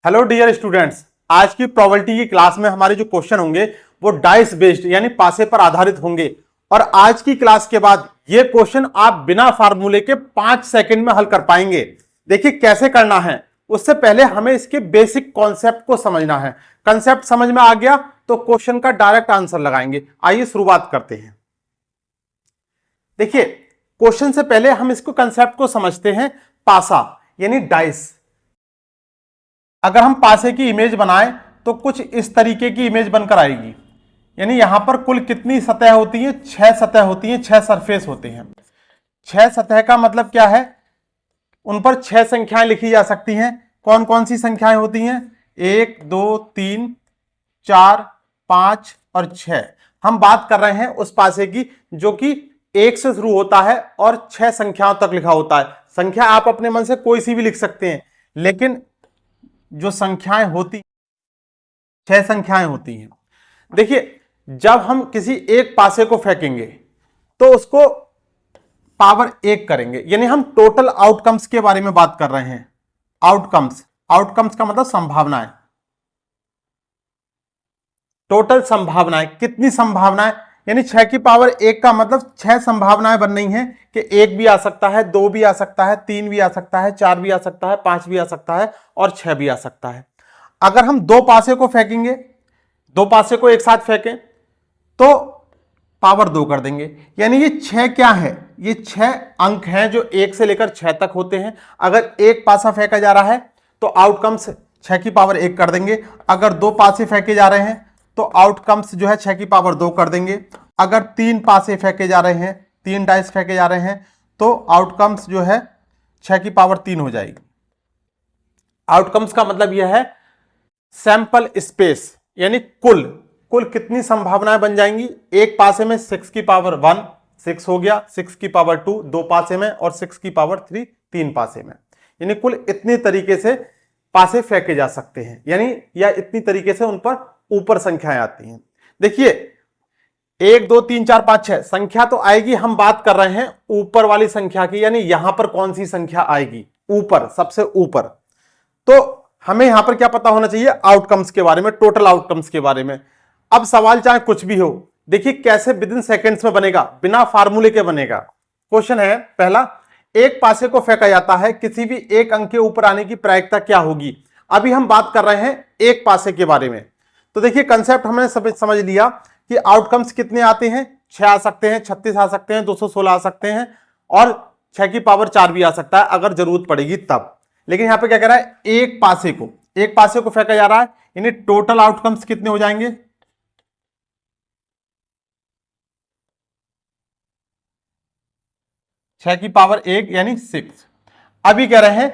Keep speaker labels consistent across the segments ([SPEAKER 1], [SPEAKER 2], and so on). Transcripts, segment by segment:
[SPEAKER 1] Hello dear students, आज की probability की क्लास में हमारे जो क्वेश्चन होंगे वो डाइस बेस्ड यानी पासे पर आधारित होंगे। और आज की क्लास के बाद ये क्वेश्चन आप बिना फार्मूले के 5 सेकंड में हल कर पाएंगे। देखिए कैसे करना है, उससे पहले हमें इसके बेसिक कॉन्सेप्ट को समझना है। कॉन्सेप्ट समझ में आ गया तो क्वेश्चन का डायरेक्ट आंसर लगाएंगे। आइए शुरुआत करते हैं। देखिए क्वेश्चन से पहले हम इसको कॉन्सेप्ट को समझते हैं। पासा यानी डाइस। अगर हम पासे की इमेज बनाएं तो कुछ इस तरीके की इमेज बनकर आएगी। यानी यहां पर कुल कितनी सतह होती है? 6 सतह होती हैं, 6 सरफेस होते हैं। 6 सतह का मतलब क्या है? उन पर 6 संख्याएं लिखी जा सकती हैं। कौन कौन सी संख्याएं होती हैं? 1 2 3 4 5 और 6। हम बात कर रहे हैं उस पासे की जो कि 1 से शुरू होता है और 6 संख्याओं तक लिखा होता है। संख्या आप अपने मन से कोई सी भी लिख सकते हैं, लेकिन जो संख्याएं होती 6 संख्याएं होती हैं। देखिए जब हम किसी एक पासे को फेंकेंगे तो उसको पावर 1 करेंगे, यानी हम टोटल आउटकम्स के बारे में बात कर रहे हैं। आउटकम्स का मतलब संभावनाएं। टोटल संभावनाएं, कितनी संभावनाएं? यानी 6 की पावर 1 का मतलब 6 संभावनाएं बन रही हैं कि 1 भी आ सकता है, 2 भी आ सकता है, 3 भी आ सकता है, 4 भी आ सकता है, 5 भी आ सकता है और 6 भी आ सकता है। अगर हम 2 पासे को फेंकेंगे, 2 पासे को एक साथ फेंकें तो पावर 2 कर देंगे। यानी ये 6 क्या है? ये 6 अंक हैं जो 1 से लेकर 6 तक होते हैं। अगर एक पासा फेंका जा रहा है तो आउटकम्स 6 की पावर 1 कर देंगे। अगर 2 पासे फेंके जा रहे हैं तो आउटकम्स जो है 6 की पावर 2 कर देंगे। अगर 3 पासे फेंके जा रहे हैं, 3 डाइस फेंके जा रहे हैं तो आउटकम्स जो है 6 की पावर 3 हो जाएगी। आउटकम्स का मतलब यह है सैंपल स्पेस, यानी कुल कितनी संभावनाएं बन जाएंगी। एक पासे में 6 की पावर 1 6 हो गया, 6 की पावर 2 2 पासे में और 6 की पावर 3 3 पासे में। यानी कुल इतनी तरीके से पासे फेंके जा सकते हैं, यानी या इतनी तरीके से उन पर ऊपर संख्याएं आती हैं। देखिए 1 2 3 4 5 6 संख्या तो आएगी, हम बात कर रहे हैं ऊपर वाली संख्या की। यानी यहां पर कौन सी संख्या आएगी? ऊपर, सबसे ऊपर। तो हमें यहां पर क्या पता होना चाहिए? आउटकम्स के बारे में, टोटल आउटकम्स के बारे में। अब सवाल चाहे कुछ भी हो, देखिए कैसे विद इन सेकेंड्स में बनेगा, बिना फार्मूले के बनेगा। क्वेश्चन है पहला, एक पासे को फेंका जाता है, किसी भी एक अंक के ऊपर आने की प्रायिकता क्या होगी? अभी हम बात कर रहे हैं एक पासे के बारे में। तो देखिए कंसेप्ट हमने समझ लिया कि आउटकम्स कितने आते हैं। 6 आ सकते हैं, 36 आ सकते हैं, 216 आ सकते हैं और 6 की पावर 4 भी आ सकता है अगर जरूरत पड़ेगी तब। लेकिन यहां पे क्या कह रहा है? एक पासे को फेंका जा रहा है, यानी टोटल आउटकम्स कितने हो जाएंगे? 6 की पावर 1 यानी 6। अभी कह रहे हैं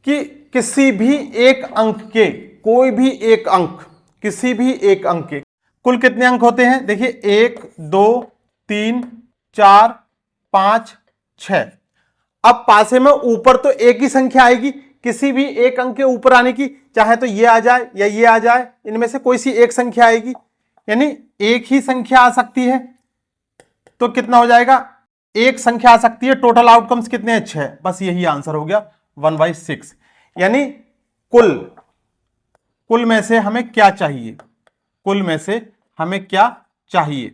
[SPEAKER 1] कि किसी भी एक अंक के, कोई भी एक अंक, किसी भी एक अंक के कुल कितने अंक होते हैं? देखिए 1 2 3 4 5 6। अब पासे में ऊपर तो एक ही संख्या आएगी, किसी भी एक अंक के ऊपर आने की, चाहे तो ये आ जाए या ये आ जाए, इनमें से कोई सी एक संख्या आएगी। यानी एक ही संख्या आ सकती है तो कितना हो जाएगा? एक संख्या आ सकती है। टोटल आउटकम्स कितने हैं? 6। बस यही आंसर हो गया, 1/6। यानी कुल में से हमें क्या चाहिए? कुल में से हमें क्या चाहिए?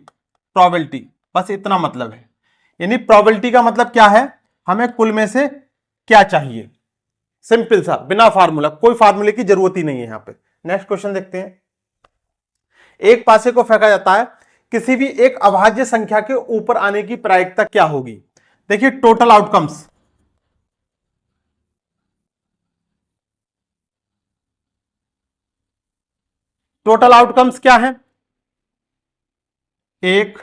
[SPEAKER 1] प्रोबेबिलिटी, बस इतना मतलब है। यानी प्रोबेबिलिटी का मतलब क्या है? हमें कुल में से क्या चाहिए। सिंपल सा, बिना फार्मूला, कोई फार्मूले की जरूरत ही नहीं है यहां पे। नेक्स्ट क्वेश्चन देखते हैं। एक पासे को फेंका जाता है, किसी भी एक अभाज्य संख्या के ऊपर आने की प्रायिकता क्या होगी? देखिए टोटल आउटकम्स, क्या है? 1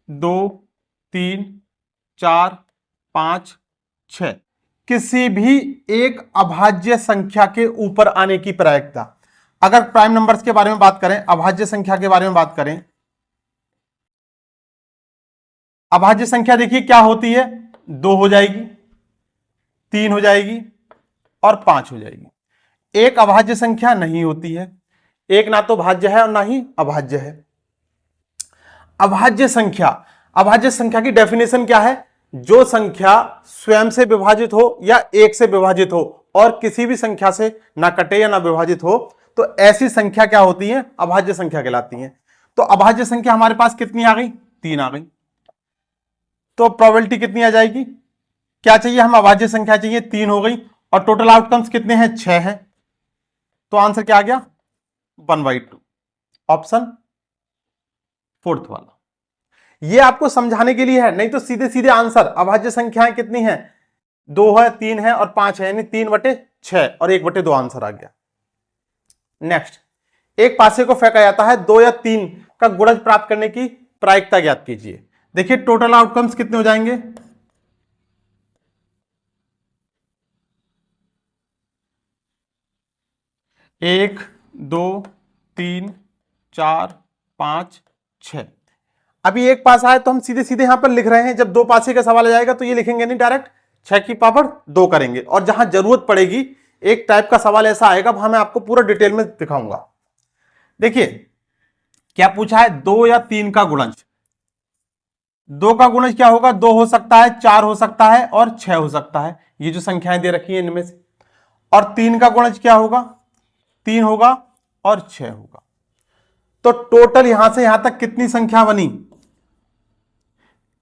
[SPEAKER 1] 2 3 4 5 6। किसी भी एक अभाज्य संख्या के ऊपर आने की प्रायिकता। अगर प्राइम नंबर्स के बारे में बात करें, अभाज्य संख्या के बारे में बात करें, अभाज्य संख्या देखिए क्या होती है? 2 हो जाएगी, 3 हो जाएगी और 5 हो जाएगी। एक अभाज्य संख्या नहीं होती है। एक ना तो भाज्य है और ना ही अभाज्य है। अभाज्य संख्या की डेफिनेशन क्या है? जो संख्या स्वयं से विभाजित हो या 1 से विभाजित हो और किसी भी संख्या से ना कटे या ना विभाजित हो तो ऐसी संख्या क्या होती है? अभाज्य संख्या कहलाती है। तो अभाज्य संख्या हमारे पास कितनी आ गई? 3 आ गई। तो प्रोबेबिलिटी कितनी आ जाएगी? क्या चाहिए? हम अभाज्य संख्या चाहिए, 3 हो गई और टोटल आउटकम्स कितने हैं? 6 हैं। तो आंसर क्या आ गया? 1/2, ऑप्शन फोर्थ वाला। ये आपको समझाने के लिए है, नहीं तो सीधे सीधे आंसर। अभाज्य संख्याएं कितनी हैं? 2 है, 3 है और 5 है, यानी 3/6 और 1/2 आंसर आ गया। नेक्स्ट, एक पासे को फेंका जाता है, 2 या 3 का गुणज प्राप्त करने की प्रायिकता ज्ञात कीजिए। देखिए टोटल आउटकम्स कितने हो जाएंगे? 1 2 3 4 5 6। अभी एक पासा है तो हम सीधे सीधे यहां पर लिख रहे हैं। जब 2 पासे का सवाल आ जाएगा तो ये लिखेंगे नहीं, डायरेक्ट 6 की पावर 2 करेंगे। और जहां जरूरत पड़ेगी, एक टाइप का सवाल ऐसा आएगा, वहां मैं आपको पूरा डिटेल में दिखाऊंगा। देखिए क्या पूछा है? 2 या 3 का गुणज। 2 का गुणज क्या होगा? 2 हो सकता है, 4 हो सकता है और 6 हो सकता है, ये जो संख्याएं दे रखी है इनमें से। और 3 का गुणज क्या होगा? 3 होगा और 6 होगा। तो टोटल यहां से यहां तक कितनी संख्या बनी?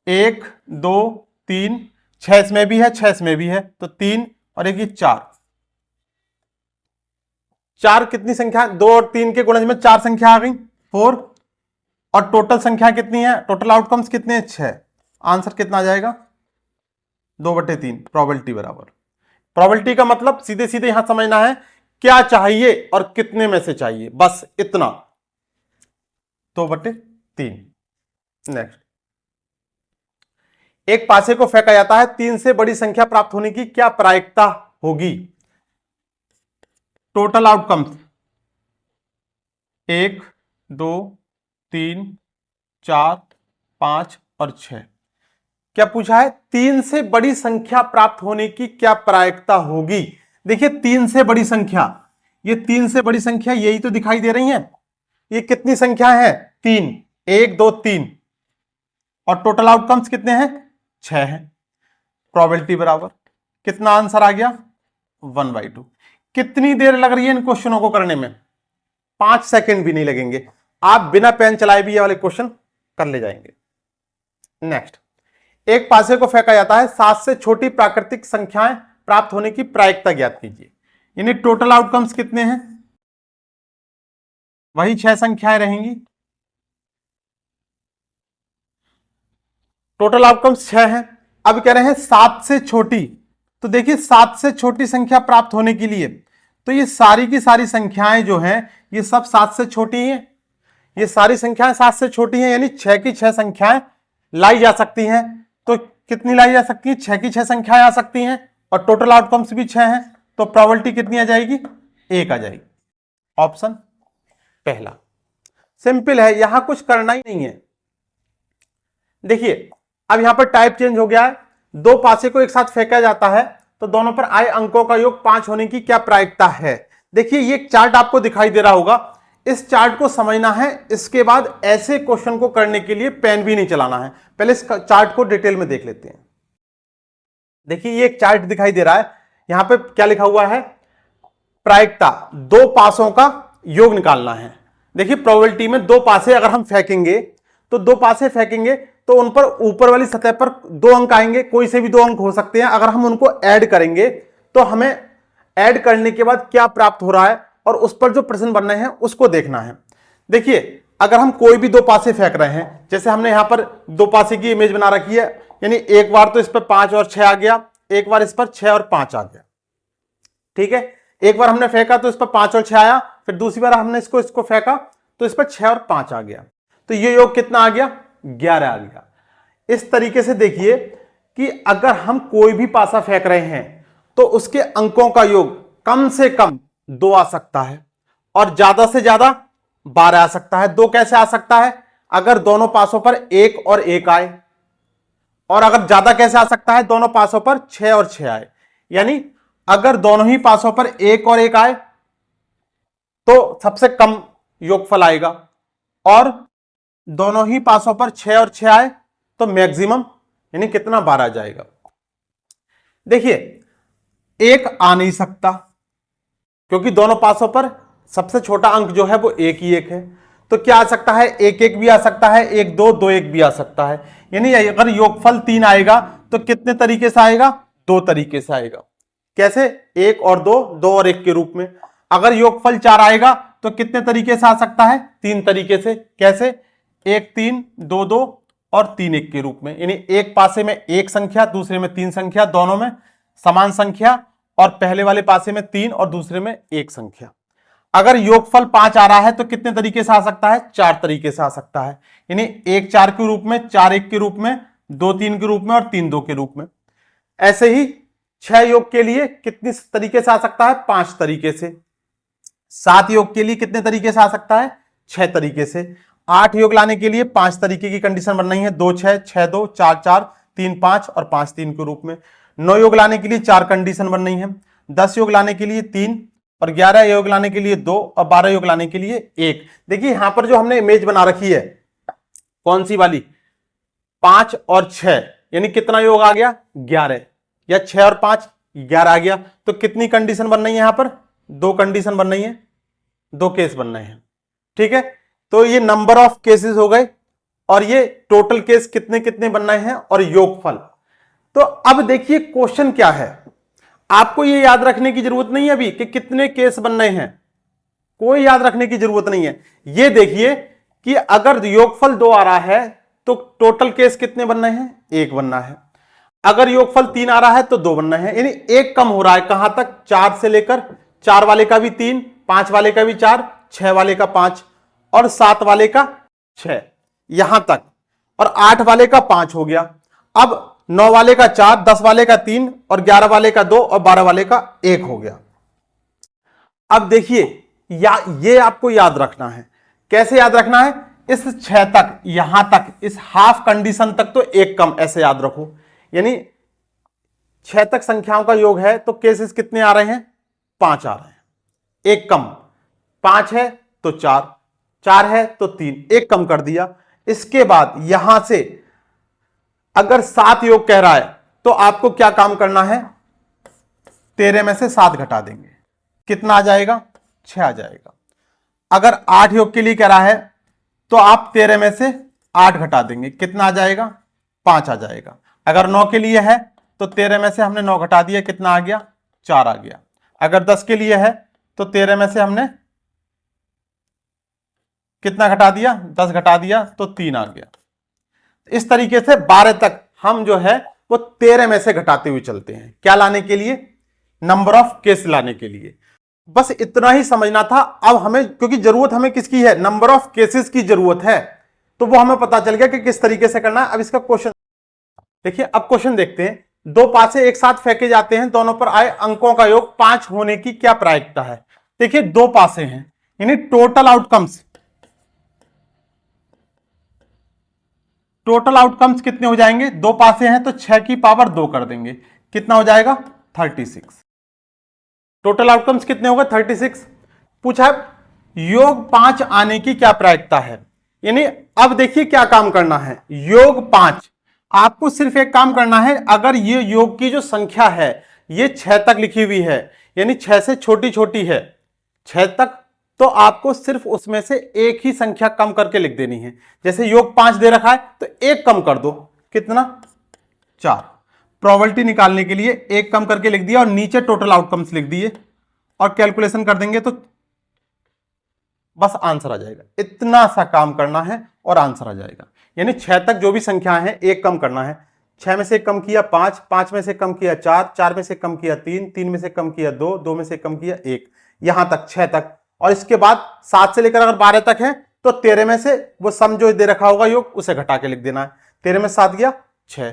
[SPEAKER 1] 1 2 3, 6 इसमें भी है, 6 इसमें भी है, तो 3 और 1 4। 4 कितनी संख्या? 2 और 3 के गुणज में 4 संख्या आ गई, 4। और टोटल संख्या कितनी है? टोटल आउटकम्स कितने हैं? 6। आंसर कितना आ जाएगा? 2/3। प्रोबेबिलिटी बराबर। प्रोबेबिलिटी का मतलब सीधे सीधे यहां समझना है, क्या चाहिए और कितने में से चाहिए, बस इतना। 2/3। नेक्स्ट, एक पासे को फेंका जाता है, 3 से बड़ी संख्या प्राप्त होने की क्या प्रायिकता होगी? टोटल आउटकम्स 1 2 3 4 5 और 6। क्या पूछा है? 3 से बड़ी संख्या प्राप्त होने की क्या प्रायिकता होगी? देखिए 3 से बड़ी संख्या, ये 3 से बड़ी संख्या यही तो दिखाई दे रही है। ये कितनी संख्या है? 3, 1 2 3। और टोटल आउटकम्स कितने हैं? 6 हैं। प्रोबेबिलिटी बराबर। कितना आंसर आ गया? 1/2। कितनी देर लग रही है इन क्वेश्चनों को करने में? 5 सेकंड भी नहीं लगेंगे। आप बिना पेन चलाए भी ये वाले क्वेश्चन कर ले जाएंगे। नेक्स्ट, एक पासे को फेंका जाता है, 7 से छोटी प्राकृतिक संख्याएं प्राप्त होने की प्रायिकता ज्ञात कीजिए। यानी टोटल आउटकम्स कितने हैं? वही 6 संख्याएं रहेंगी। टोटल आउटकम्स 6 हैं। अब कह रहे हैं 7 से छोटी। तो देखिए 7 से छोटी संख्या प्राप्त होने के लिए तो ये सारी की सारी संख्याएं जो हैं ये सब 7 से छोटी हैं। ये सारी संख्याएं 7 से छोटी हैं, यानी 6 की 6 संख्याएं लाई जा सकती हैं। तो कितनी लाई जा सकती है? 6 की 6 संख्याएं आ सकती हैं और टोटल आउटकम्स भी 6 हैं। तो प्रोबेबिलिटी कितनी आ जाएगी? 1 आ जाएगी। ऑप्शन पहला। सिंपल है, यहां कुछ करना ही नहीं है। देखिए अब यहां पर टाइप चेंज हो गया है। 2 पासे को एक साथ फेंका जाता है तो दोनों पर आए अंकों का योग 5 होने की क्या प्रायिकता है? देखिए ये चार्ट आपको दिखाई दे रहा होगा, इस चार्ट को समझना है। इसके बाद ऐसे क्वेश्चन को करने के लिए पेन भी नहीं चलाना है। पहले इस चार्ट को डिटेल में देख लेते हैं। देखिए ये एक चार्ट दिखाई दे रहा है, यहां पे क्या लिखा हुआ है? प्रायिकता, 2 पासों का योग निकालना है। देखिए प्रोबेबिलिटी में 2 पासे अगर हम फेंकेंगे तो 2 पासे फेंकेंगे तो उन पर ऊपर वाली सतह पर 2 अंक आएंगे, कोई से भी 2 अंक हो सकते हैं। अगर हम उनको ऐड करेंगे तो हमें ऐड करने के बाद क्या प्राप्त हो रहा है और उस पर जो प्रश्न बन रहे हैं उसको देखना है। देखिए अगर हम कोई भी 2 पासे फेंक रहे हैं, जैसे हमने यहां पर 2 पासे की इमेज बना रखी है, यानी एक बार तो इस पर 5 और 6 आ गया, एक बार इस पर 6 और 5 आ गया। ठीक है, एक बार हमने फेंका तो इस पर 5 और 6 आया, फिर दूसरी बार हमने इसको फेंका तो इस पर 6 और 5 आ गया। तो ये योग कितना आ गया? 11 आ गया। इस तरीके से देखिए कि अगर हम कोई भी पासा फेंक रहे हैं तो उसके अंकों का योग कम से कम 2 आ सकता है और ज्यादा से ज्यादा 12 आ सकता है। 2 कैसे आ सकता है? अगर दोनों पासों पर 1 और 1 आए। और अगर ज्यादा कैसे आ सकता है? दोनों पासों पर 6 और 6 आए। यानी अगर दोनों ही पासों पर 1 और 1 आए तो सबसे कम योगफल आएगा, और दोनों ही पासों पर 6 और 6 आए तो मैक्सिमम, यानी कितना? 12 जाएगा। देखिए एक आ नहीं सकता, क्योंकि दोनों पासों पर सबसे छोटा अंक जो है वो एक ही एक है। तो क्या आ सकता है, एक एक भी आ सकता है, एक दो, दो एक भी आ सकता है। यानी अगर योगफल 3 आएगा तो कितने तरीके से आएगा, 2 तरीके से आएगा। कैसे, 1 और 2, 2 और 1 के रूप में। अगर योगफल 4 आएगा तो कितने तरीके से आ सकता है, 3 तरीके से। कैसे, 1 3, 2 2 और 3 1 के रूप में। यानी एक पासे में एक संख्या, दूसरे में 3 संख्या, दोनों में समान संख्या, और पहले वाले पासे में 3 और दूसरे में 1 संख्या। अगर योगफल 5 आ रहा है तो कितने तरीके से आ सकता है, 4 तरीके से आ सकता है। यानी 1 4 के रूप में, 4 1 के रूप में, 2 3 के रूप में और 3 2 के रूप में। ऐसे ही 6 योग के लिए कितने तरीके से आ सकता है, 5 तरीके से। 7 योग के लिए कितने तरीके से आ सकता है, 6 तरीके से। 8 योग लाने के लिए 5 तरीके की कंडीशन बन रही है, 2 6, 6 2, 4 4, 3 5 और 5 3 के रूप में। 9 योग लाने के लिए 4 कंडीशन बन रही है, 10 योग लाने के लिए 3 और 11 योग लाने के लिए 2 और 12 योग लाने के लिए 1। देखिए यहां पर जो हमने इमेज बना रखी है, कौन सी वाली, 5 और 6, यानी कितना योग आ गया, 11, या 6 और 5 11 आ गया। तो कितनी कंडीशन बन रही है यहां पर, 2 कंडीशन बन रही है, 2 केस बन रहे हैं। ठीक है, तो ये नंबर ऑफ केसेस हो गए, और ये टोटल केस कितने कितने बन रहे हैं, और योगफल। तो अब देखिए क्वेश्चन क्या है, आपको ये याद रखने की जरूरत नहीं है अभी कि कितने केस बन रहे हैं, कोई याद रखने की जरूरत नहीं है। ये देखिए कि अगर योगफल 2 आ रहा है तो टोटल केस कितने बन रहे हैं, 1 बनना है। अगर योगफल 3 आ रहा है तो 2 बनना है, यानी 1 कम हो रहा है। कहां तक, 4 से लेकर, 4 वाले का भी 3, 5 वाले का भी 4, 6 वाले का 5 और 7 वाले का 6, यहां तक, और 8 वाले का 5 हो गया। अब 9 वाले का 4, 10 वाले का 3 और 11 वाले का 2 और 12 वाले का 1 हो गया। अब देखिए ये आपको याद रखना है। कैसे याद रखना है, इस 6 तक, यहां तक, इस हाफ कंडीशन तक तो 1 कम, ऐसे याद रखो। यानी 6 तक संख्याओं का योग है तो केसेस कितने आ रहे हैं, 5 आ रहे हैं, 1 कम। 5 है तो 4, 4 है तो 3, 1 कम कर दिया। इसके बाद यहां से अगर 7 योग कह रहा है तो आपको क्या काम करना है, 13 में से 7 घटा देंगे, कितना आ जाएगा, 6 आ जाएगा। अगर 8 योग के लिए कह रहा है तो आप 13 में से 8 घटा देंगे, कितना आ जाएगा, 5 आ जाएगा। अगर 9 के लिए है तो 13 में से हमने 9 घटा दिया, कितना आ गया, 4 आ गया। अगर 10 के लिए है तो 13 में से हमने कितना घटा दिया, 10 घटा दिया तो 3 आ गया। इस तरीके से 12 तक हम जो है वो 13 में से घटाते हुए चलते हैं। क्या लाने के लिए, नंबर ऑफ केस लाने के लिए। बस इतना ही समझना था। अब हमें, क्योंकि जरूरत हमें किसकी है, नंबर ऑफ केसेस की जरूरत है, तो वो हमें पता चल गया कि किस तरीके से करना है। अब इसका क्वेश्चन देखिए, अब क्वेश्चन देखते हैं। 2 पासे एक साथ फेंके जाते हैं, दोनों पर आए अंकों का योग 5 होने की क्या प्रायिकता है। देखिए 2 पासे हैं, यानी टोटल आउटकम्स कितने हो जाएंगे, 2 पासे हैं तो 6 की पावर 2 कर देंगे, कितना हो जाएगा, 36। टोटल आउटकम्स कितने होगा, 36। पूछा योग 5 आने की क्या प्रायिकता है। यानी अब देखिए क्या काम करना है, योग 5, आपको सिर्फ एक काम करना है। अगर ये योग की जो संख्या है ये 6 तक लिखी हुई है, यानी 6 से छोटी छोटी है, 6 तक, तो आपको सिर्फ उसमें से एक ही संख्या कम करके लिख देनी है। जैसे योग 5 दे रखा है तो 1 कम कर दो, कितना, 4। प्रोबेबिलिटी निकालने के लिए 1 कम करके लिख दिया और नीचे टोटल आउटकम्स लिख दिए और कैलकुलेशन कर देंगे तो बस आंसर आ जाएगा। इतना सा काम करना है और आंसर आ जाएगा। यानी 6 तक जो भी संख्या है 1 कम करना है। 6 में से कम किया 5, 5 में से कम किया 4, 4 में से कम किया 3, 3 में से कम किया 2, 2 में से कम किया 1, यहां तक 6 तक। और इसके बाद 7 से लेकर अगर 12 तक है तो 13 में से वो सम जो दे रखा होगा योग उसे घटा के लिख देना है। 13 में 7 गया 6,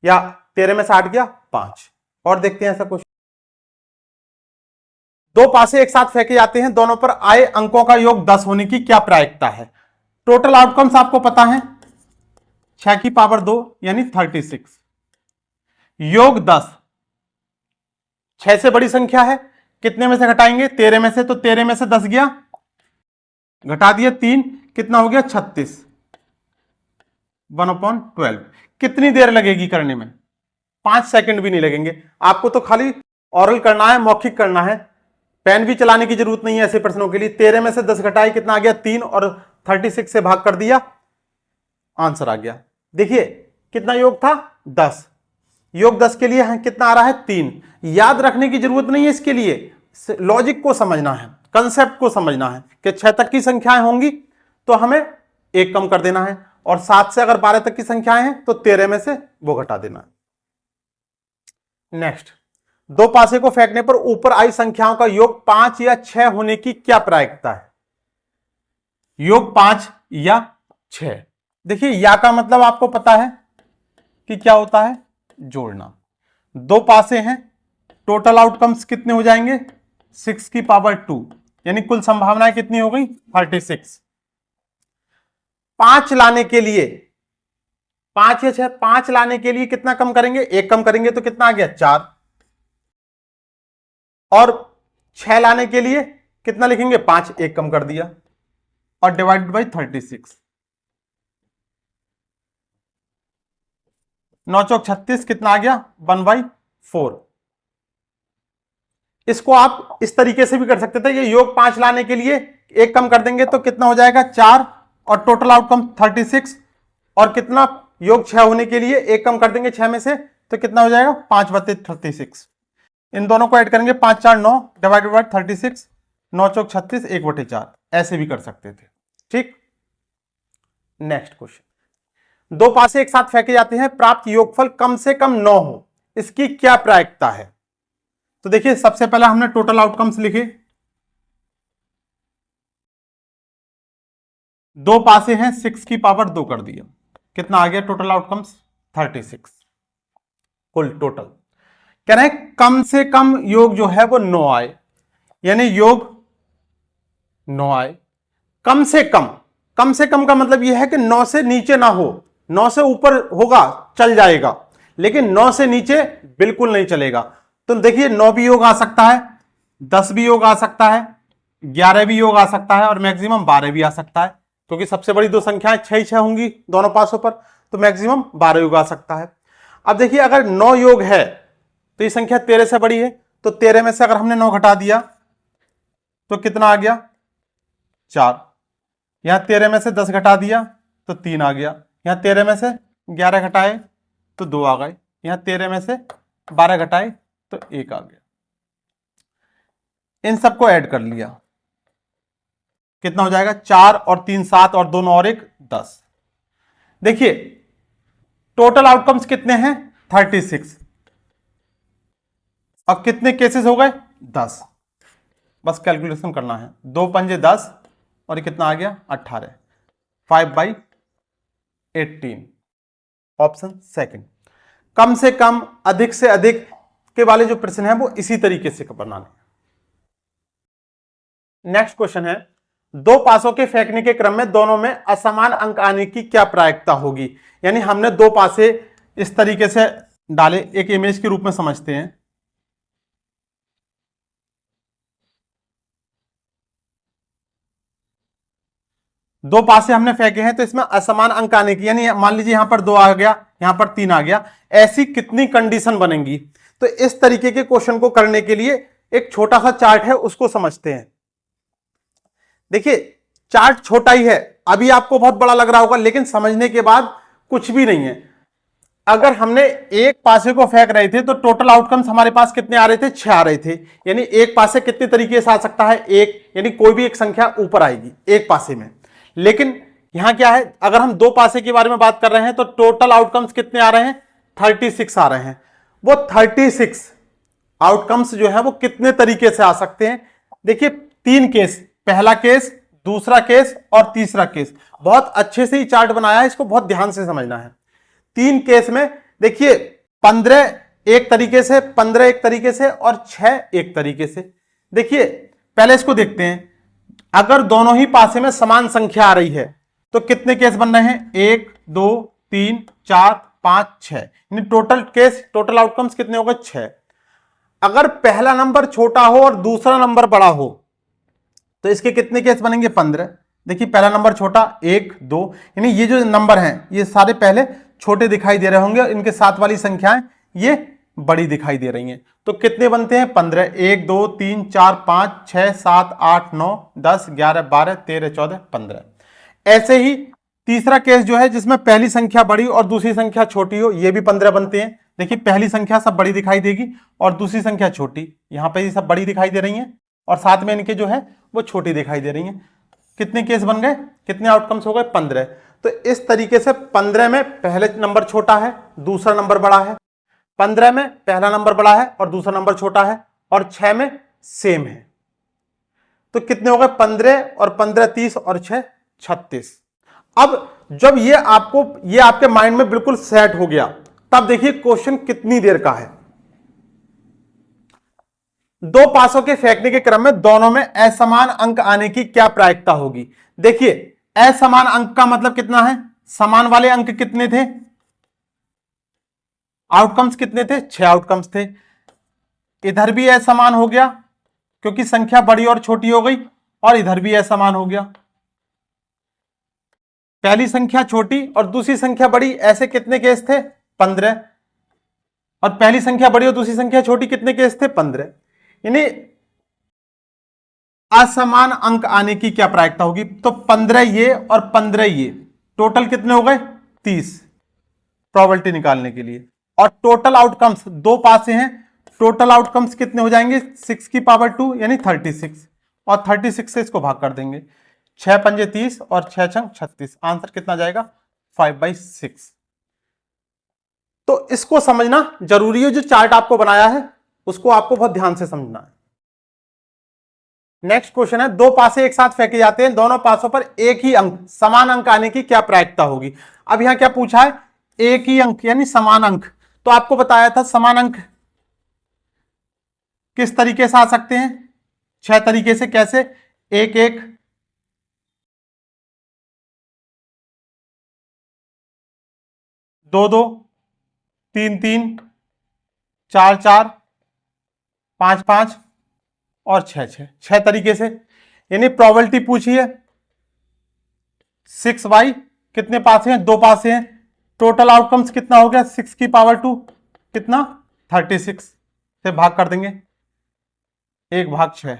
[SPEAKER 1] या 13 में से 8 गया 5। और देखते हैं ऐसा कुछ। 2 पासे एक साथ फेंके जाते हैं, दोनों पर आए अंकों का योग 10 होने की क्या प्रायिकता है। टोटल आउटकम्स आपको पता है, 6 की पावर 2 यानी 36, योग 10, 6 से बड़ी संख्या है, कितने में से घटाएंगे, 13 में से, तो 13 में से 10 गया, घटा दिया 3, कितना हो गया 36, 1/12। कितनी देर लगेगी करने में, 5 सेकंड भी नहीं लगेंगे आपको, तो खाली ऑरल करना है, मौखिक करना है, पेन भी चलाने की जरूरत नहीं है ऐसे प्रश्नों के लिए। 13 में से 10 घटाए कितना आ गया 3 और 36 से भाग कर दिया, आंसर आ गया। देखिए कितना योग था 10, योग 10 के लिए कितना आ रहा है 3। याद रखने की जरूरत नहीं है इसके लिए, लॉजिक को समझना है, कंसेप्ट को समझना है कि 6 तक की संख्याएं होंगी तो हमें 1 कम कर देना है, और 7 से अगर 12 तक की संख्याएं हैं तो 13 में से वो घटा देना है। नेक्स्ट, दो पासे को फेंकने पर ऊपर आई संख्याओं का योग 5 या 6 होने की क्या प्रायिकता है? योग 5 या 6। देखिए या का मतलब आपको पता है कि क्या होता है, जोड़ना। दो पासे हैं, टोटल आउटकम्स कितने हो जाएंगे 6 की पावर 2, यानी कुल संभावनाएं कितनी हो गई 36। 5 लाने के लिए, 5 या 6, 5 लाने के लिए कितना कम करेंगे 1 कम करेंगे तो कितना आ गया 4, और 6 लाने के लिए कितना लिखेंगे 5, 1 कम कर दिया और डिवाइडेड बाई 36। 9 चौक 36 कितना आ गया 1/4। इसको आप इस तरीके से भी कर सकते थे, ये योग 5 लाने के लिए 1 कम कर देंगे तो कितना हो जाएगा 4 और टोटल आउटकम 36, और कितना योग 6 होने के लिए 1 कम कर देंगे 6 में से तो कितना हो जाएगा 5/36। इन दोनों को ऐड करेंगे 5 4 9 डिवाइडेड बाय 36, 9 चौक 36 1/4, ऐसे भी कर सकते थे। ठीक, नेक्स्ट क्वेश्चन, दो पासे एक साथ फेंके जाते हैं, प्राप्त योगफल कम से कम 9 हो, इसकी क्या प्रायिकता है? तो देखिए सबसे पहले हमने टोटल आउटकम्स लिखे, दो पासे हैं 6 की पावर 2 कर दिया, कितना आ गया टोटल आउटकम्स 36, कुल टोटल। कह रहे हैं कम से कम योग जो है वो 9 आए, यानी योग 9 आए। कम से कम का मतलब यह है कि 9 से नीचे ना हो, 9 से ऊपर होगा चल जाएगा, लेकिन 9 से नीचे बिल्कुल नहीं चलेगा। तो देखिए 9 भी योग आ सकता है, 10 भी योग आ सकता है, 11 भी योग आ सकता है, और मैक्सिमम 12 भी आ सकता है, क्योंकि सबसे बड़ी दो संख्याएं 6 होंगी दोनों पासों पर, तो मैक्सिमम 12 योग आ सकता है। अब देखिए अगर 9 योग है तो ये संख्या 13 से बड़ी है, तो 13 में से अगर हमने 9 घटा दिया तो कितना आ गया 4, यहां 13 में से 10 घटा दिया तो 3 आ गया, यहां 13 में से 11 घटाए तो 2 आ गए, यहां 13 में से 12 घटाए तो 1 आ गया। इन सबको ऐड कर लिया, कितना हो जाएगा 4 और 3 7 और 2 9 और 1 10। देखिए टोटल आउटकम्स कितने हैं 36, अब कितने केसेस हो गए 10, बस कैलकुलेशन करना है, 2 पंजे 10 और ये कितना आ गया 18, 5/18, ऑप्शन सेकंड। कम से कम अधिक से अधिक के वाले जो प्रश्न है वो इसी तरीके से बनाने। नेक्स्ट क्वेश्चन है, दो पासों के फेंकने के क्रम में दोनों में असमान अंक आने की क्या प्रायिकता होगी? यानी हमने दो पासे इस तरीके से डाले, एक इमेज के रूप में समझते हैं। दो पासे हमने फेंके हैं तो इसमें असमान अंक आने की, यानी मान लीजिए यहां पर 2 आ गया, यहां पर 3 आ गया, ऐसी कितनी कंडीशन बनेंगी? तो इस तरीके के क्वेश्चन को करने के लिए एक छोटा सा चार्ट है उसको समझते हैं। देखिए चार्ट छोटा ही है, अभी आपको बहुत बड़ा लग रहा होगा, लेकिन समझने के बाद कुछ भी नहीं है। अगर हमने एक पासे को फेंक रहे थे तो टोटल आउटकम्स हमारे पास कितने आ रहे थे 6 आ रहे थे, यानी एक पासे कितने तरीके से आ सकता है 1, यानी कोई भी एक संख्या ऊपर आएगी एक पासे में। लेकिन यहां क्या है, अगर हम दो पासे के बारे में बात कर रहे हैं तो टोटल आउटकम्स कितने आ रहे हैं 36 आ रहे हैं। वो 36 आउटकम्स जो है वो कितने तरीके से आ सकते हैं? देखिए 3 केस, पहला केस, दूसरा केस और तीसरा केस। बहुत अच्छे से ही चार्ट बनाया है, इसको बहुत ध्यान से समझना है। 3 केस में देखिए 15 एक तरीके से, 15 एक तरीके से और 6 एक तरीके से। देखिए पहले इसको देखते हैं, अगर दोनों ही पासे में समान संख्या आ रही है तो कितने केस बन रहे हैं 1 2 3 4 5 6, यानी टोटल केस, टोटल आउटकम्स कितने हो गए 6। अगर पहला नंबर छोटा हो और दूसरा नंबर बड़ा हो तो इसके कितने केस बनेंगे 15। देखिए पहला नंबर छोटा 1 2, यानी ये जो नंबर हैं ये सारे पहले छोटे दिखाई दे रहे होंगे, इनके साथ वाली संख्याएं ये बड़ी दिखाई दे रही हैं। तो कितने बनते हैं 15, 1 2 3 4 5 6 7 8 9 10 11 12 13 14 15। ऐसे ही तीसरा केस जो है जिसमें पहली संख्या बड़ी और दूसरी संख्या छोटी हो, ये भी 15 बनते हैं। देखिए पहली संख्या सब बड़ी दिखाई देगी और दूसरी संख्या छोटी, यहां पे ये सब बड़ी दिखाई दे रही हैं और साथ में इनके जो है वो छोटी दिखाई दे रही हैं। कितने केस बन गए, कितने आउटकम्स हो गए 15। तो इस तरीके से 15 में पहले नंबर छोटा है, दूसरा नंबर बड़ा है, 15 में पहला नंबर बड़ा है और दूसरा नंबर छोटा है, और 6 में सेम है। तो कितने हो गए 15 और 15 30 और 6 36। अब जब ये आपके माइंड में बिल्कुल सेट हो गया, तब देखिए क्वेश्चन कितनी देर का है। दो पासों के फेंकने के क्रम में दोनों में असमान अंक आने की क्या प्रायिकता होगी। देखिए असमान अंक का मतलब कितना है, समान वाले अंक कितने थे, आउटकम्स कितने थे, 6 आउटकम्स थे। इधर भी असमान हो गया क्योंकि संख्या बड़ी और छोटी हो गई, और इधर भी असमान हो गया, पहली संख्या छोटी और दूसरी संख्या बड़ी, ऐसे कितने केस थे 15, और पहली संख्या बड़ी और दूसरी संख्या छोटी कितने केस थे 15। यानी असमान अंक आने की क्या प्रायिकता होगी, तो 15 ये और 15 ये, टोटल कितने हो गए 30 प्रोबेबिलिटी निकालने के लिए। और टोटल आउटकम्स दो पासे हैं, टोटल आउटकम्स कितने हो जाएंगे 6 की पावर 2 यानी 36, और 36 से इसको भाग कर देंगे, 6 पंजे 30 और 6 छंग 36, आंसर कितना जाएगा 5/6। तो इसको समझना जरूरी है, जो चार्ट आपको बनाया है उसको आपको बहुत ध्यान से समझना है। नेक्स्ट क्वेश्चन है, दो पासे एक साथ फेंके जाते हैं, दोनों पासों पर एक ही अंक समान अंक आने की क्या प्रायिकता होगी। अब यहां क्या पूछा है, एक ही अंक यानी समान अंक। तो आपको बताया था समान अंक किस तरीके से आ सकते हैं, 6 तरीके से। कैसे, 1 1, 2 2, 3 3, 4 4, 5 5 और 6 6, 6 तरीके से। यानी प्रोबेबिलिटी पूछी है 6/, कितने पासे हैं, 2 पासे हैं, टोटल आउटकम्स कितना हो गया 6 की पावर 2 कितना 36 से भाग कर देंगे, 1/6।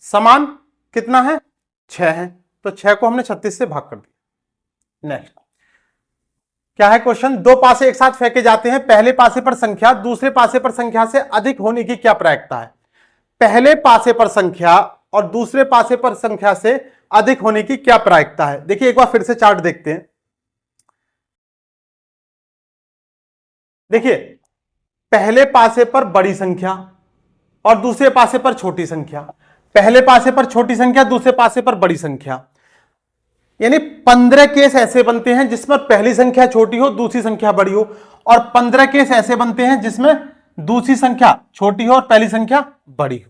[SPEAKER 1] समान कितना है 6 है, तो 6 को हमने 36 से भाग कर दिया। नेक्स्ट क्या है क्वेश्चन, दो पासे एक साथ फेंके जाते हैं, पहले पासे पर संख्या दूसरे पासे पर संख्या से अधिक होने की क्या प्रायिकता है। पहले पासे पर संख्या और दूसरे पासे पर संख्या से अधिक होने की क्या प्रायिकता है। देखिए एक बार फिर से चार्ट देखते हैं। देखिए पहले पासे पर बड़ी संख्या और दूसरे पासे पर छोटी संख्या, पहले पासे पर छोटी संख्या दूसरे पासे पर बड़ी संख्या, यानी 15 केस ऐसे बनते हैं जिसमें पहली संख्या छोटी हो दूसरी संख्या बड़ी हो, और 15 केस ऐसे बनते हैं जिसमें दूसरी संख्या छोटी हो और पहली संख्या बड़ी हो।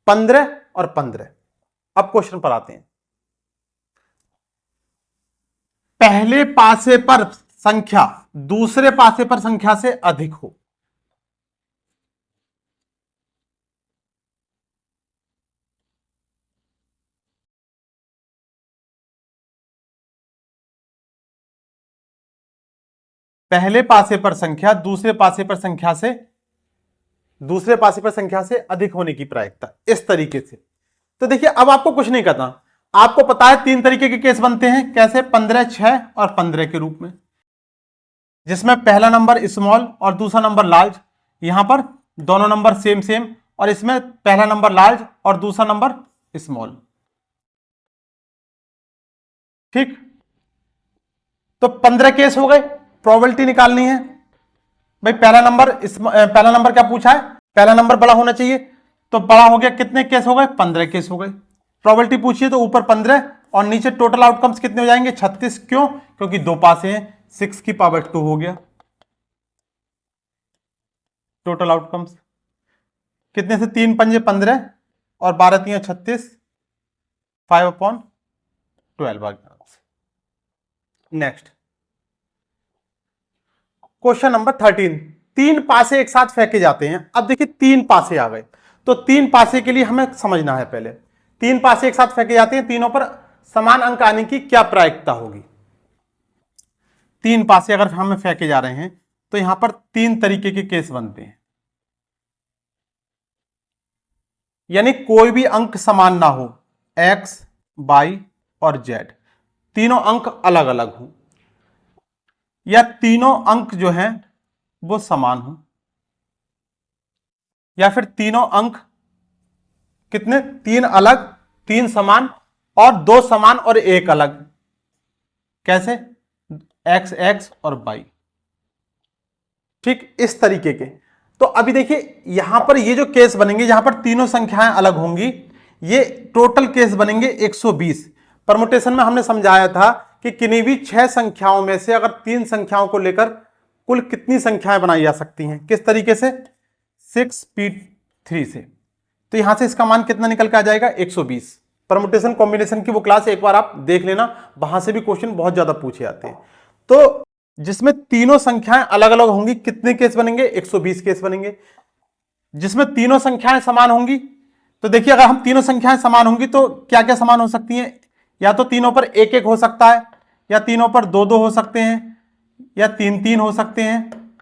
[SPEAKER 1] 15 और 15। अब क्वेश्चन पर आते हैं, पहले पासे पर संख्या दूसरे पासे पर संख्या से अधिक हो। पहले पासे पर संख्या दूसरे पासे पर संख्या से अधिक होने की प्रायिकता इस तरीके से। तो देखिए अब आपको कुछ नहीं करना, आपको पता है 3 तरीके के केस बनते हैं। कैसे, 15 6 और 15 के रूप में, जिसमें पहला नंबर स्मॉल और दूसरा नंबर लार्ज, यहां पर दोनों नंबर सेम सेम, और इसमें पहला नंबर लार्ज और दूसरा नंबर स्मॉल। ठीक, तो 15 केस हो गए, प्रोबेबिलिटी निकालनी है भाई। पहला नंबर क्या पूछा है, पहला नंबर बड़ा होना चाहिए, तो बड़ा हो गया, कितने केस हो गए 15 केस हो गए। प्रोबेबिलिटी पूछिए तो ऊपर 15 और नीचे टोटल आउटकम्स कितने हो जाएंगे 36। क्यों, क्योंकि दो पासे हैं, 6 की पावर 2 हो गया। टोटल आउटकम्स कितने से, 3 पंजे 15 और 12 3 36, 5/12। नेक्स्ट क्वेश्चन नंबर 13, 3 पासे एक साथ फेंके जाते हैं। अब देखिए 3 पासे आ गए, तो 3 पासे के लिए हमें समझना है पहले, 3 पासे एक साथ फेंके जाते हैं, तीनों पर समान अंक आने की क्या प्रायिकता होगी। 3 पासे अगर हमें फेंके जा रहे हैं तो यहां पर 3 तरीके के केस बनते हैं, यानी कोई भी अंक समान ना हो, x, y और z, तीनों अंक अलग अलग हो, या तीनों अंक जो हैं वो समान हो, या फिर तीनों अंक कितने, 3 अलग, 3 समान और 2 समान और 1 अलग। कैसे, x x और y, ठीक इस तरीके के। तो अभी देखिए यहां पर ये जो केस बनेंगे जहां पर तीनों संख्याएं अलग होंगी, ये टोटल केस बनेंगे 120। परमुटेशन में हमने समझाया था कि किन्हीं भी 6 संख्याओं में से अगर 3 संख्याओं को लेकर कुल कितनी संख्याएं बनाई जा सकती हैं, किस तरीके से, 6p3 से। तो यहां से इसका मान कितना निकल के आ जाएगा, 120। परमुटेशन कॉम्बिनेशन की वो क्लास एक बार आप देख लेना, वहां से भी क्वेश्चन बहुत ज्यादा पूछे जाते हैं। तो जिसमें तीनों संख्याएं अलग अलग होंगी कितने केस बनेंगे, 120 केस बनेंगे। जिसमें तीनों संख्याएं समान होंगी, तो देखिए अगर हम तीनों संख्याएं समान होंगी तो क्या क्या समान हो सकती हैं, या तो तीनों पर 1 1 हो सकता है, या तीनों पर 2 2 हो सकते हैं, या 3 3 हो सकते हैं,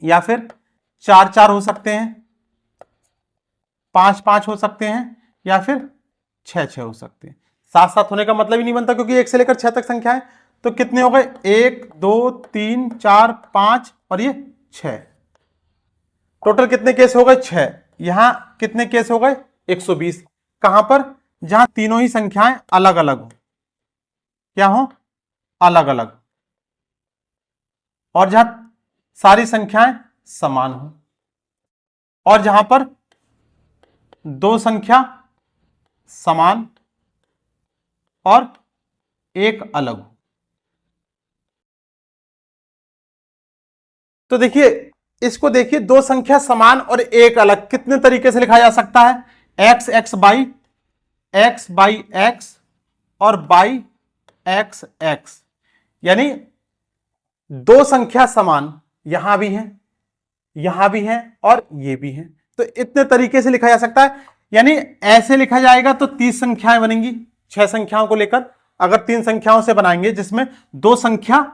[SPEAKER 1] या फिर 4 4 हो सकते हैं, 5 5 हो सकते हैं, या फिर 6 6 हो सकते हैं। साथ साथ होने का मतलब ही नहीं बनता, क्योंकि 1 से लेकर 6 तक संख्या है। तो कितने हो गए, 1 2 3 4 5 और ये 6, टोटल कितने केस हो गए, 6। यहां कितने केस हो गए, 120। कहां पर, जहां तीनों ही संख्याएं अलग अलग हो, क्या हो, अलग अलग, और जहां सारी संख्याएं समान हो, और जहां पर 2 संख्या समान और 1 अलग हो। तो देखिए इसको देखिए, 2 संख्या समान और 1 अलग कितने तरीके से लिखा जा सकता है, x x by x by x और बाई x x, यानी 2 संख्या समान यहां भी है, यहां भी है और ये भी है। तो इतने तरीके से लिखा जा सकता है, यानी ऐसे लिखा जाएगा तो 30 संख्याएं बनेंगी 6 संख्याओं को लेकर। अगर 3 संख्याओं से बनाएंगे जिसमें 2 संख्या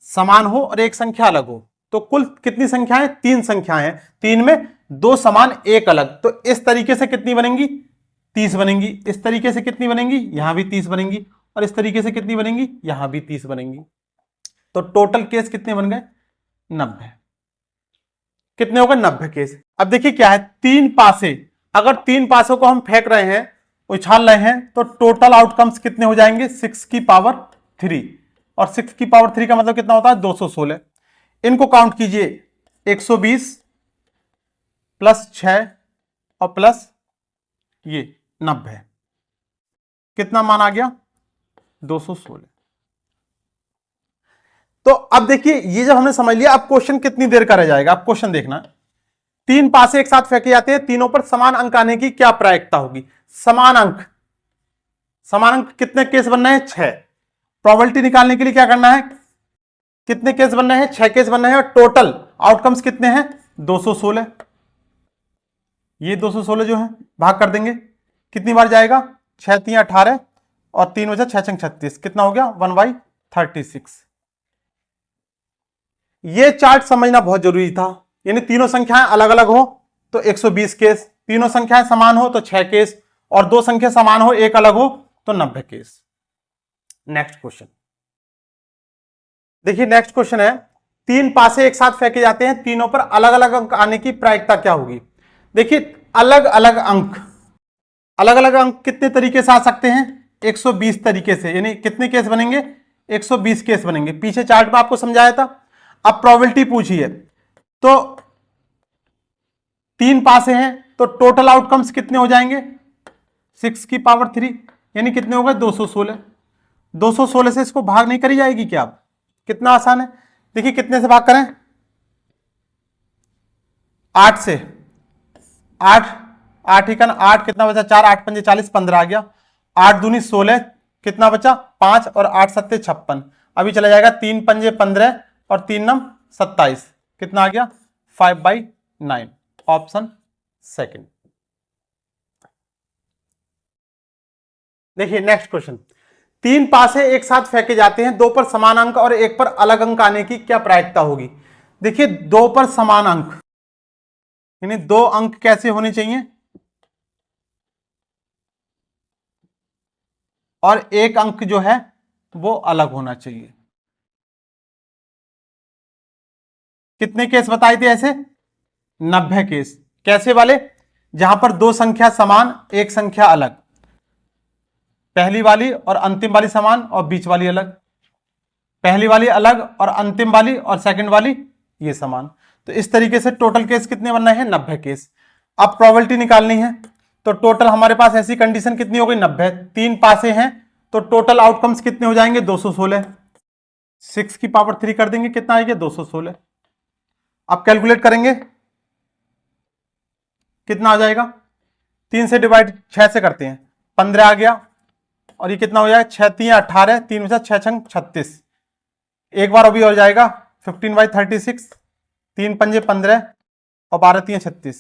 [SPEAKER 1] समान हो और 1 संख्या अलग हो, तो कुल कितनी संख्याएं, 3 संख्याएं हैं, 3 में 2 समान 1 अलग। तो इस तरीके से कितनी बनेंगी, 30 बनेंगी। इस तरीके से कितनी बनेंगी, यहां भी 30 बनेंगी, और इस तरीके से कितनी बनेंगी, यहां भी 30 बनेंगी। तो टोटल केस कितने बन गए, 90। कितने हो गए, 90 केस। अब देखिए क्या है, 3 पासे, अगर 3 पासों को हम फेंक रहे हैं, उछाल रहे हैं, तो टोटल आउटकम्स कितने हो जाएंगे, 6 की पावर 3। और 6 की पावर 3 का मतलब कितना होता है, 216। इनको काउंट कीजिए, 120 प्लस 6 और प्लस ये 90, कितना मान आ गया, 216। तो अब देखिए ये जब हमने समझ लिया, अब क्वेश्चन कितनी देर का रह जाएगा। अब क्वेश्चन देखना, 3 पासे एक साथ फेंके जाते हैं, तीनों पर समान अंक आने की क्या प्रायिकता होगी। समान अंक, समान अंक कितने केस बनना है, 6। प्रोबेबिलिटी निकालने के लिए क्या करना है, कितने केस बनने हैं, 6 केस बनने हैं, और टोटल आउटकम्स कितने हैं, 216। ये 216 जो है भाग कर देंगे, कितनी बार जाएगा, 6 3 18 और 3 बचा 6 36, कितना हो गया, 1/36। ये चार्ट समझना बहुत जरूरी था, यानी तीनों संख्याएं अलग अलग हो तो 120 केस, तीनों संख्याएं समान हो तो 6 केस, और 2 संख्या समान हो 1 अलग हो तो 90 केस। नेक्स्ट क्वेश्चन देखिए, नेक्स्ट क्वेश्चन है, 3 पासे एक साथ फेंके जाते हैं, तीनों पर अलग अलग अंक आने की प्रायिकता क्या होगी। देखिए अलग अलग अंक, अलग अलग अंक कितने तरीके से आ सकते हैं, 120 तरीके से, यानी कितने केस बनेंगे, 120 केस बनेंगे। पीछे चार्ट में आपको समझाया था। अब प्रोबेबिलिटी पूछी है, तो 3 पासे हैं तो टोटल आउटकम्स कितने हो जाएंगे, 6 की पावर 3, यानी कितने हो गए, 216। 216 से इसको भाग नहीं करी जाएगी क्या, आप कितना आसान है। देखिए कितने से भाग करें, 8 से, 8 8 ही 8, कितना बचा, 4 8 5 40, 15 आ गया, 8 दूनी 16, कितना बचा 5 और 8 7 56। अभी चला जाएगा 3 पंजे 15 और 3 नम 27, कितना आ गया 5/9, ऑप्शन सेकंड। देखिए नेक्स्ट क्वेश्चन, 3 पासे एक साथ फेंके जाते हैं, 2 पर समान अंक और 1 पर अलग अंक आने की क्या प्रायिकता होगी। देखिए 2 पर समान अंक, यानी 2 अंक कैसे होने चाहिए, और 1 अंक जो है वो अलग होना चाहिए। कितने केस बताए थे ऐसे? 90 केस। कैसे वाले? जहां पर 2 संख्या समान, 1 संख्या अलग, पहली वाली और अंतिम वाली समान और बीच वाली अलग, पहली वाली अलग और अंतिम वाली और सेकंड वाली ये समान। तो इस तरीके से टोटल केस कितने बनना है? 90 केस। अब प्रोबेबिलिटी निकालनी है, तो टोटल हमारे पास ऐसी कंडीशन कितनी हो गई? 90। 3 पासे हैं तो टोटल आउटकम्स कितने हो जाएंगे? 216। 6 की पावर 3 कर देंगे, कितना आएगा? 216। अब कैलकुलेट करेंगे, कितना आ जाएगा? 3 से डिवाइड 6 से करते हैं, 15 आ गया, और ये कितना हो जाएगा? 6 3 18, 3 में से 6 छंग 36। एक बार अभी हो जाएगा 15/36, 3 पंजे 15 और 12 3 36,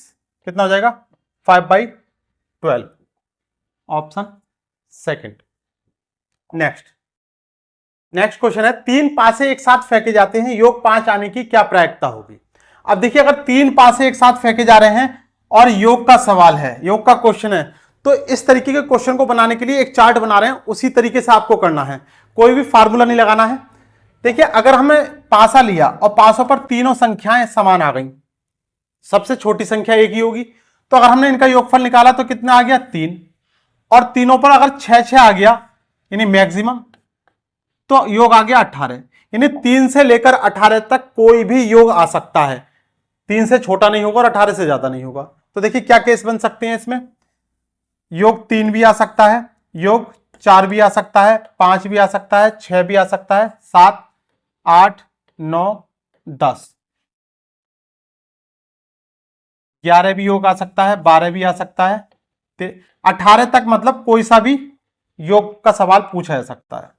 [SPEAKER 1] कितना हो जाएगा? 5/12। Option second. नेक्स्ट क्वेश्चन है, 3 पासे एक साथ फेंके जाते हैं, योग 5 आने की क्या प्रायिकता होगी? अब देखिए, अगर 3 पासे एक साथ फेंके जा रहे हैं और योग का सवाल है, योग का क्वेश्चन है, तो इस तरीके के क्वेश्चन को बनाने के लिए एक चार्ट बना रहे हैं, उसी तरीके से आपको करना है, कोई भी फार्मूला नहीं लगाना है। देखिए, अगर हमने पासा लिया और पासों पर तीनों संख्याएं समान आ गई, सबसे छोटी संख्या एक ही होगी, तो अगर हमने इनका योगफल निकाला तो कितना आ गया? 3। और तीनों पर अगर 6 आ गया यानी मैक्सिमम, तो योग आ गया 18। यानी 3 से लेकर 18 तक कोई भी योग आ सकता है, 3 से छोटा नहीं होगा और 18 से ज्यादा नहीं होगा। तो देखिए क्या केस बन सकते हैं इसमें, योग 3 भी आ सकता है, योग 4 भी आ सकता है, 5 भी आ सकता है, 6 भी आ सकता है, 7 8 9 10, 11 भी योग आ सकता है, 12 भी आ सकता है, 18 तक मतलब कोई सा भी योग का सवाल पूछा जा सकता है।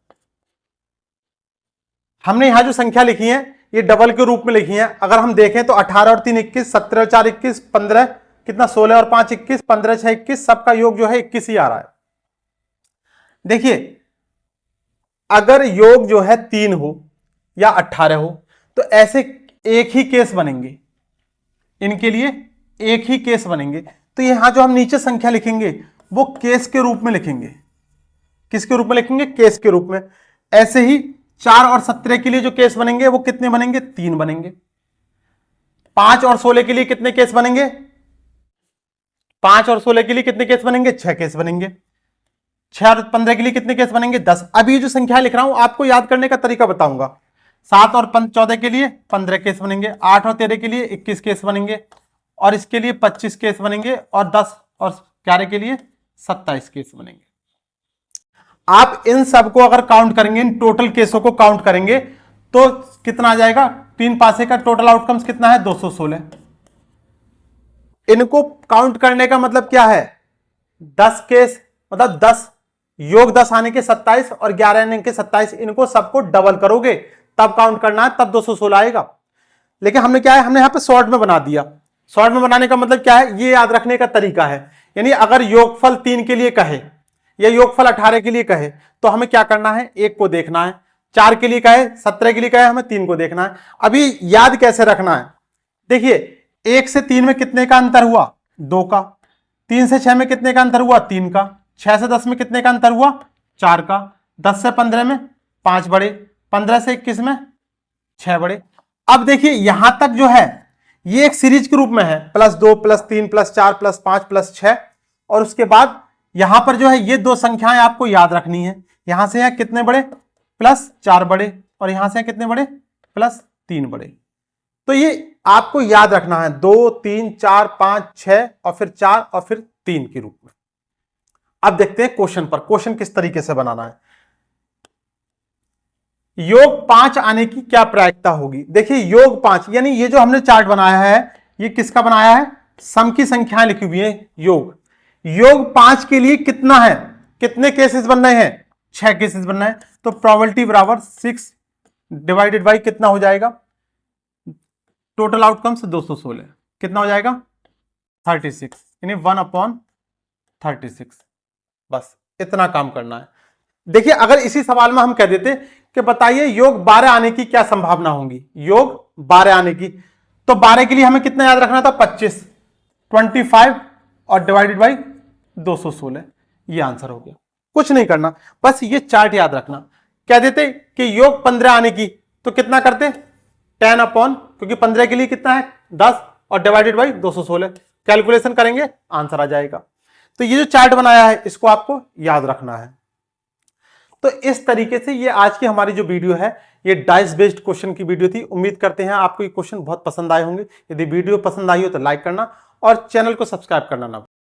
[SPEAKER 1] हमने यहां जो संख्या लिखी है ये डबल के रूप में लिखी है। अगर हम देखें तो 18 और 3 21, 17 और 4 21, 15 कितना, 16 और 5 21, 15 6 21, सबका योग जो है 21 ही आ रहा है। देखिए, अगर योग जो है 3 हो या 18 हो तो ऐसे एक ही केस बनेंगे, इनके लिए एक ही केस बनेंगे। तो यहां जो हम नीचे संख्या लिखेंगे वो केस के रूप में लिखेंगे। किसके रूप में लिखेंगे? केस के रूप में। ऐसे ही 4 और 17 के लिए जो केस बनेंगे वो कितने बनेंगे? 3 बनेंगे। 5 और 16 के लिए कितने केस बनेंगे? 5 और 16 के लिए कितने केस बनेंगे? 6 केस बनेंगे। 6 और 15 के लिए कितने केस बनेंगे? 10। अभी जो संख्या लिख रहा हूं आपको याद करने का तरीका बताऊंगा। 7 और 14 के लिए 15 केस बनेंगे, 8 और 13 के लिए 21 केस बनेंगे, और इसके लिए 25 केस बनेंगे, और 10 और 11 के लिए 27 केस बनेंगे। आप इन सबको अगर काउंट करेंगे, इन टोटल केसों को काउंट करेंगे तो कितना आ जाएगा? 3 पासे का टोटल आउटकम्स कितना है? 216। इनको काउंट करने का मतलब क्या है? 10 केस मतलब 10 योग 10 आने के 27 और 11 आने के 27, इनको सबको डबल करोगे तब काउंट करना है, तब 216 आएगा। लेकिन हमने क्या है, हमने यहां पे शॉर्ट में बना दिया। शॉर्ट में बनाने का मतलब क्या है, ये याद रखने का तरीका है। यानी अगर योगफल 3 के लिए कहे या योगफल 18 के लिए कहे तो हमें क्या करना है? एक को देखना है। 4 के लिए कहे, 17 के लिए कहे, हमें 3 को देखना है। अभी याद कैसे रखना है? देखिए, 1 से 3 में कितने का अंतर हुआ? 2 का। 3 से 6 में कितने का अंतर हुआ? 3 का। 6 से 10 में कितने का अंतर हुआ? 4 का। 10 से 15 में 5 बड़े, 15 से 21 में 6 बड़े। अब देखिए यहां तक जो है ये एक सीरीज के रूप में है, +2 +3 +4 +5 +6, और उसके बाद यहां पर जो है ये 2 संख्याएं आपको याद रखनी है। यहां से यहां कितने बड़े? +4 बड़े, और यहां से कितने बड़े? +3 बड़े। तो ये आपको याद रखना है, 2 3 4 5 6 और फिर 4 और फिर 3 के रूप में। अब देखते हैं क्वेश्चन पर, क्वेश्चन किस तरीके से बनाना है। योग 5 आने की क्या प्रायिकता होगी? देखिए योग 5 यानी ये जो हमने चार्ट बनाया है ये किसका बनाया है? सम की संख्याएं लिखी हुई है योग। योग 5 के लिए कितना है? कितने केसेस बन रहे हैं? 6 केसेस बन रहे हैं। तो प्रोबेबिलिटी बराबर 6 डिवाइडेड बाई कितना हो जाएगा? टोटल आउटकम्स 216, कितना हो जाएगा? 36, यानी 1/36। बस इतना काम करना है। देखिए अगर इसी सवाल में हम कह देते कि बताइए योग 12 आने की क्या संभावना होगी, योग 12 आने की। तो 12 के लिए हमें कितना याद रखना था? 25, 25 और डिवाइडेड बाई 216। ये आंसर हो गया। कुछ नहीं करना, बस ये चार्ट याद रखना। कह देते कि योग 15 आने की तो कितना करते? 10 अपॉन, क्योंकि 15 के लिए कितना है? 10 और डिवाइडेड बाई 216। कैलकुलेशन करेंगे, आंसर आ जाएगा। तो ये जो चार्ट बनाया है इसको आपको याद रखना है। तो इस तरीके से ये आज की हमारी जो वीडियो है ये डाइस बेस्ड क्वेश्चन की वीडियो थी। उम्मीद करते हैं आपको ये क्वेश्चन बहुत पसंद आए होंगे। यदि वीडियो पसंद आई हो तो लाइक करना और चैनल को सब्सक्राइब करना ना